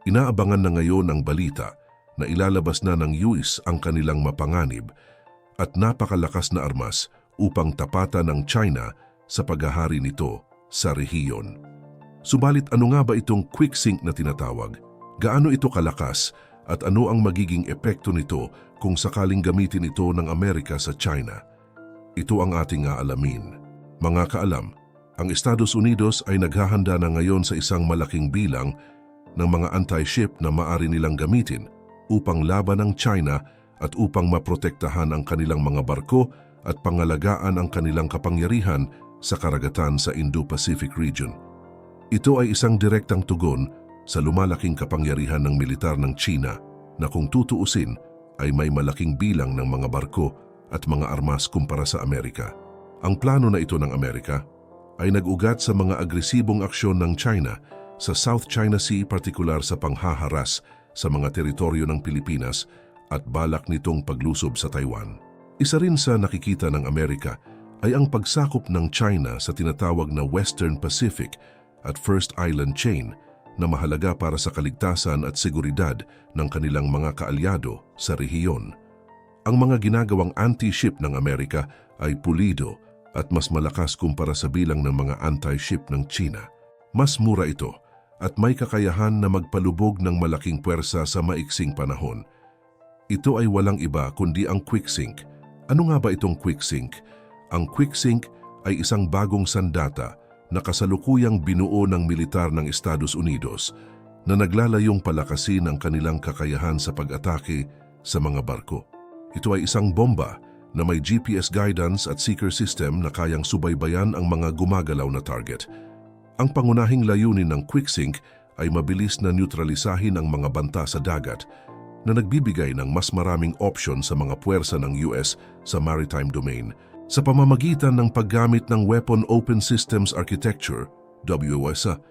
Inaabangan na ngayon ang balita na ilalabas na ng US ang kanilang mapanganib at napakalakas na armas upang tapatan ng China sa paghahari nito sa rehiyon. Subalit ano nga ba itong quick sync na tinatawag? Gaano ito kalakas at ano ang magiging epekto nito kung sakaling gamitin ito ng Amerika sa China? Ito ang ating aalamin. Mga kaalam, ang Estados Unidos ay naghahanda na ngayon sa isang malaking bilang ng mga anti-ship na maaari nilang gamitin upang laban ang China at upang maprotektahan ang kanilang mga barko at pangalagaan ang kanilang kapangyarihan sa karagatan sa Indo-Pacific region. Ito ay isang direktang tugon sa lumalaking kapangyarihan ng militar ng China na kung tutuusin ay may malaking bilang ng mga barko at mga armas kumpara sa Amerika. Ang plano na ito ng Amerika ay nag-ugat sa mga agresibong aksyon ng China sa South China Sea, partikular sa panghaharas sa mga teritoryo ng Pilipinas at balak nitong paglusob sa Taiwan. Isa rin sa nakikita ng Amerika ay ang pagsakop ng China sa tinatawag na Western Pacific at First Island Chain na mahalaga para sa kaligtasan at seguridad ng kanilang mga kaalyado sa rehiyon. Ang mga ginagawang anti-ship ng Amerika ay pulido at mas malakas kumpara sa bilang ng mga anti-ship ng China. Mas mura ito at may kakayahan na magpalubog ng malaking puwersa sa maiksing panahon. Ito ay walang iba kundi ang quick sync. Ano nga ba itong quick sync? Ang quick sync ay isang bagong sandata na kasalukuyang binuo ng militar ng Estados Unidos na naglalayong palakasin ang kanilang kakayahan sa pag-atake sa mga barko. Ito ay isang bomba na may GPS guidance at seeker system na kayang subaybayan ang mga gumagalaw na target. Ang pangunahing layunin ng quick sync ay mabilis na neutralisahin ang mga banta sa dagat na nagbibigay ng mas maraming opsyon sa mga puwersa ng US sa maritime domain sa pamamagitan ng paggamit ng Weapon Open Systems Architecture, WOSA.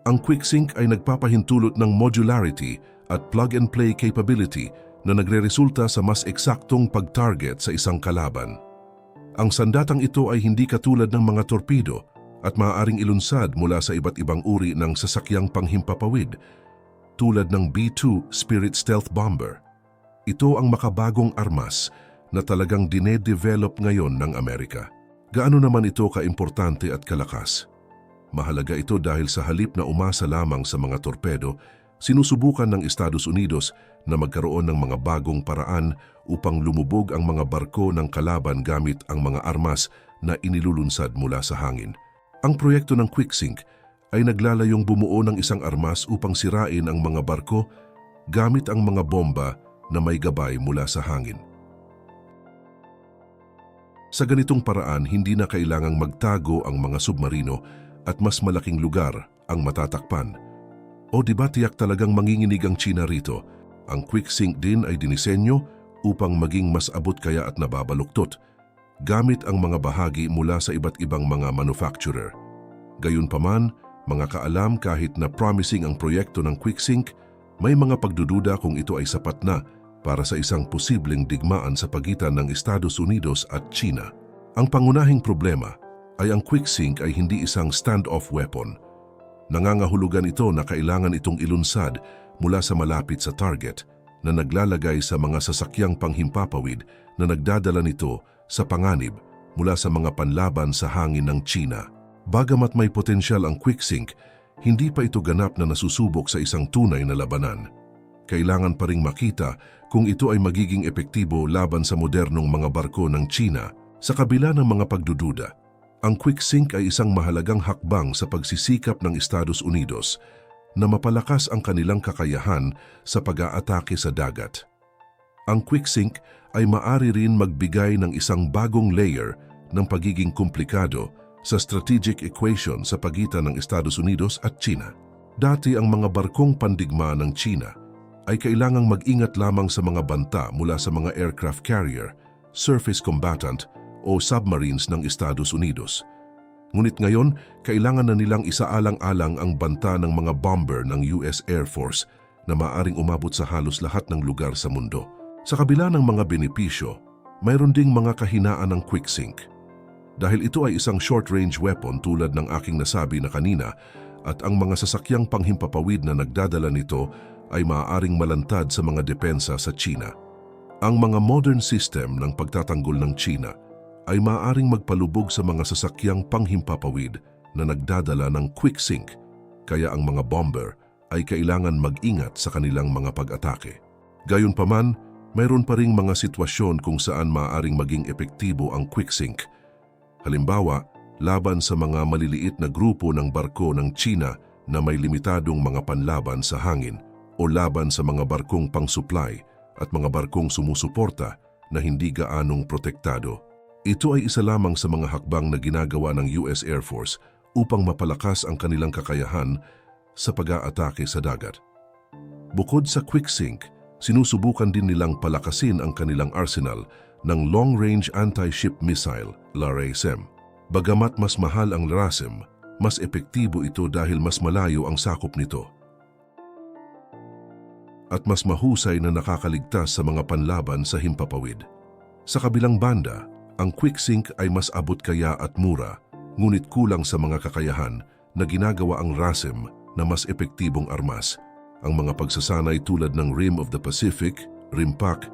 Ang quick sync ay nagpapahintulot ng modularity at plug-and-play capability na nagreresulta sa mas eksaktong pag-target sa isang kalaban. Ang sandatang ito ay hindi katulad ng mga torpedo at maaaring ilunsad mula sa iba't ibang uri ng sasakyang panghimpapawid, tulad ng B-2 Spirit Stealth Bomber. Ito ang makabagong armas na talagang dinedevelop ngayon ng Amerika. Gaano naman ito kaimportante at kalakas? Mahalaga ito dahil sa halip na umasa lamang sa mga torpedo, sinusubukan ng Estados Unidos na magkaroon ng mga bagong paraan upang lumubog ang mga barko ng kalaban gamit ang mga armas na inilulunsad mula sa hangin. Ang proyekto ng quick sync ay naglalayong bumuo ng isang armas upang sirain ang mga barko gamit ang mga bomba na may gabay mula sa hangin. Sa ganitong paraan, hindi na kailangang magtago ang mga submarino at mas malaking lugar ang matatakpan. O diba tiyak talagang manginginig ang China rito? Ang quick sync din ay dinisenyo upang maging mas abot kaya at nababaluktot, gamit ang mga bahagi mula sa iba't ibang mga manufacturer. Gayunpaman, mga kaalam, kahit na promising ang proyekto ng quick sync, may mga pagdududa kung ito ay sapat na para sa isang posibleng digmaan sa pagitan ng Estados Unidos at China. Ang pangunahing problema ay ang quick sync ay hindi isang standoff weapon. Nangangahulugan ito na kailangan itong ilunsad mula sa malapit sa target na naglalagay sa mga sasakyang panghimpapawid na nagdadala nito sa panganib mula sa mga panlaban sa hangin ng China. Bagamat may potensyal ang quick sync, hindi pa ito ganap na nasusubok sa isang tunay na labanan. Kailangan pa ring makita kung ito ay magiging epektibo laban sa modernong mga barko ng China. Sa kabila ng mga pagdududa, ang quick sync ay isang mahalagang hakbang sa pagsisikap ng Estados Unidos na mapalakas ang kanilang kakayahan sa pag-aatake sa dagat. Ang quick sync ay maaari rin magbigay ng isang bagong layer ng pagiging komplikado sa strategic equation sa pagitan ng Estados Unidos at China. Dati ang mga barkong pandigma ng China ay kailangang mag-ingat lamang sa mga banta mula sa mga aircraft carrier, surface combatant o submarines ng Estados Unidos. Ngunit ngayon, kailangan na nilang isaalang-alang ang banta ng mga bomber ng US Air Force na maaaring umabot sa halos lahat ng lugar sa mundo. Sa kabila ng mga benepisyo, mayroon ding mga kahinaan ng quick sync. Dahil ito ay isang short-range weapon tulad ng aking nasabi na kanina, at ang mga sasakyang panghimpapawid na nagdadala nito ay maaaring malantad sa mga depensa sa China. Ang mga modern system ng pagtatanggol ng China ay maaaring magpalubog sa mga sasakyang panghimpapawid na nagdadala ng quick sink, kaya ang mga bomber ay kailangan mag-ingat sa kanilang mga pag-atake. Gayunpaman, mayroon pa ring mga sitwasyon kung saan maaaring maging epektibo ang quick sink. Halimbawa, laban sa mga maliliit na grupo ng barko ng China na may limitadong mga panlaban sa hangin o laban sa mga barkong pang-supply at mga barkong sumusuporta na hindi gaanong protektado. Ito ay isa lamang sa mga hakbang na ginagawa ng US Air Force upang mapalakas ang kanilang kakayahan sa pag-aatake sa dagat. Bukod sa quick sink, sinusubukan din nilang palakasin ang kanilang arsenal ng long-range anti-ship missile, LRASM. Bagamat mas mahal ang LRASM, mas epektibo ito dahil mas malayo ang sakop nito at mas mahusay na nakakaligtas sa mga panlaban sa himpapawid. Sa kabilang banda, ang quick sink ay mas abot kaya at mura, ngunit kulang sa mga kakayahan na ginagawa ang LRASM na mas epektibong armas. Ang mga pagsasanay tulad ng Rim of the Pacific, RIMPAC,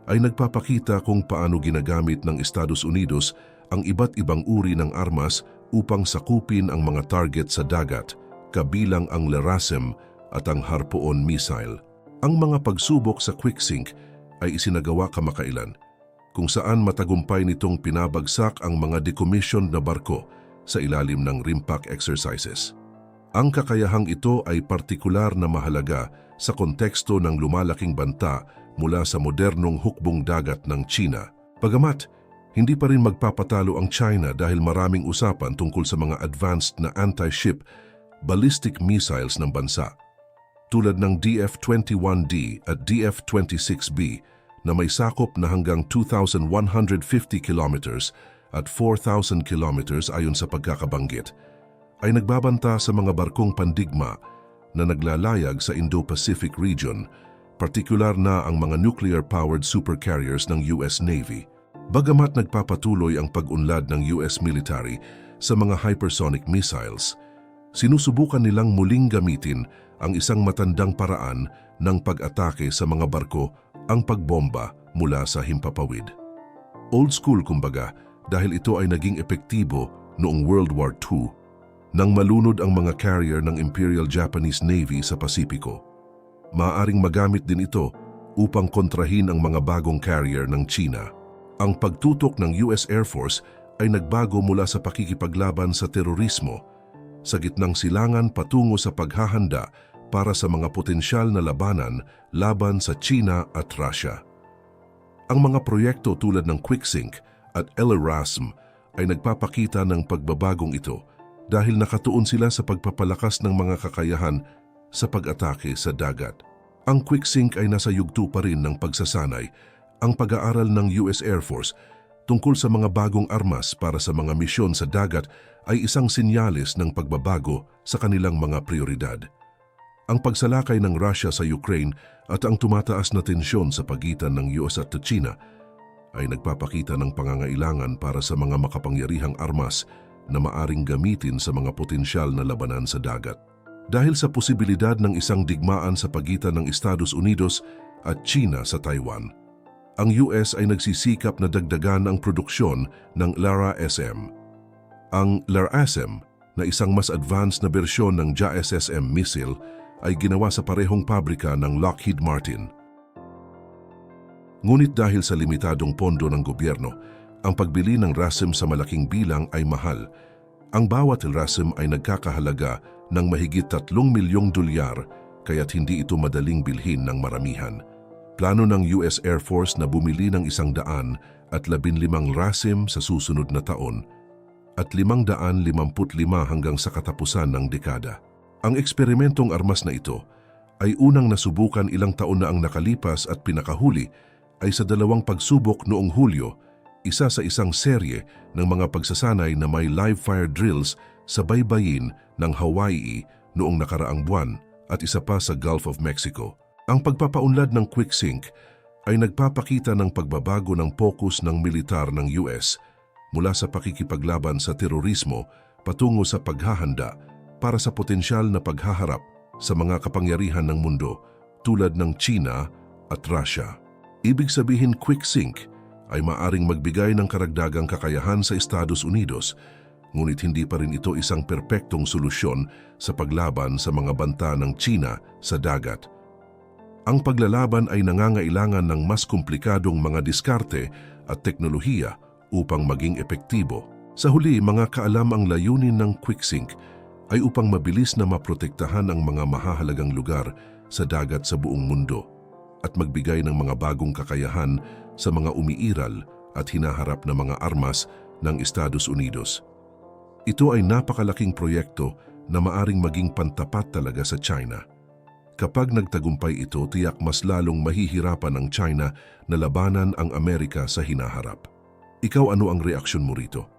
ay nagpapakita kung paano ginagamit ng Estados Unidos ang iba't ibang uri ng armas upang sakupin ang mga target sa dagat, kabilang ang LRASM at ang Harpoon missile. Ang mga pagsubok sa quick sink ay isinagawa kamakailan, kung saan matagumpay nitong pinabagsak ang mga decommissioned na barko sa ilalim ng RIMPAC exercises. Ang kakayahang ito ay partikular na mahalaga sa konteksto ng lumalaking banta mula sa modernong hukbong dagat ng China. Bagamat, hindi pa rin magpapatalo ang China dahil maraming usapan tungkol sa mga advanced na anti-ship ballistic missiles ng bansa, tulad ng DF-21D at DF-26B na may sakop na hanggang 2,150 kilometers at 4,000 kilometers ayon sa pagkakabanggit, ay nagbabanta sa mga barkong pandigma na naglalayag sa Indo-Pacific region, partikular na ang mga nuclear-powered supercarriers ng US Navy. Bagamat nagpapatuloy ang pag-unlad ng US military sa mga hypersonic missiles, sinusubukan nilang muling gamitin ang isang matandang paraan ng pag-atake sa mga barko, ang pagbomba mula sa himpapawid. Old school kumbaga, dahil ito ay naging epektibo noong World War II nang malunod ang mga carrier ng Imperial Japanese Navy sa Pasipiko. Maaaring magamit din ito upang kontrahin ang mga bagong carrier ng China. Ang pagtutok ng US Air Force ay nagbago mula sa pakikipaglaban sa terorismo sa gitnang silangan patungo sa paghahanda para sa mga potensyal na labanan laban sa China at Russia. Ang mga proyekto tulad ng QuickSync at LRASM ay nagpapakita ng pagbabagong ito dahil nakatuon sila sa pagpapalakas ng mga kakayahan sa pag-atake sa dagat. Ang QuickSync ay nasa yugto pa rin ng pagsasanay, ang pag-aaral ng US Air Force tungkol sa mga bagong armas para sa mga misyon sa dagat ay isang sinyalis ng pagbabago sa kanilang mga prioridad. Ang pagsalakay ng Russia sa Ukraine at ang tumataas na tensyon sa pagitan ng US at China ay nagpapakita ng pangangailangan para sa mga makapangyarihang armas na maaring gamitin sa mga potensyal na labanan sa dagat. Dahil sa posibilidad ng isang digmaan sa pagitan ng Estados Unidos at China sa Taiwan, ang US ay nagsisikap na dagdagan ang produksyon ng LRASM. Ang LRASM, na isang mas advanced na bersyon ng JASSM missile, ay ginawa sa parehong pabrika ng Lockheed Martin. Ngunit dahil sa limitadong pondo ng gobyerno, ang pagbili ng LRASM sa malaking bilang ay mahal. Ang bawat LRASM ay nagkakahalaga ng mahigit $3 milyong, kaya't hindi ito madaling bilhin ng maramihan. Plano ng US Air Force na bumili ng 115 LRASM sa susunod na taon at 555 hanggang sa katapusan ng dekada. Ang eksperimentong armas na ito ay unang nasubukan ilang taon na ang nakalipas at pinakahuli ay sa 2 pagsubok noong Hulyo, isa sa isang serye ng mga pagsasanay na may live-fire drills sa baybayin ng Hawaii noong nakaraang buwan at isa pa sa Gulf of Mexico. Ang pagpapaunlad ng QuickSync ay nagpapakita ng pagbabago ng pokus ng militar ng US mula sa pakikipaglaban sa terorismo patungo sa paghahanda para sa potensyal na paghaharap sa mga kapangyarihan ng mundo tulad ng China at Russia. Ibig sabihin, QuickSync ay maaring magbigay ng karagdagang kakayahan sa Estados Unidos, ngunit hindi pa rin ito isang perpektong solusyon sa paglaban sa mga banta ng China sa dagat. Ang paglalaban ay nangangailangan ng mas komplikadong mga diskarte at teknolohiya upang maging epektibo. Sa huli, mga kaalam, ang layunin ng QuickSync ay upang mabilis na maprotektahan ang mga mahahalagang lugar sa dagat sa buong mundo at magbigay ng mga bagong kakayahan sa mga umiiral at hinaharap na mga armas ng Estados Unidos. Ito ay napakalaking proyekto na maaring maging pantapat talaga sa China. Kapag nagtagumpay ito, tiyak mas lalong mahihirapan ang China na labanan ang Amerika sa hinaharap. Ikaw, ano ang reaksyon mo rito?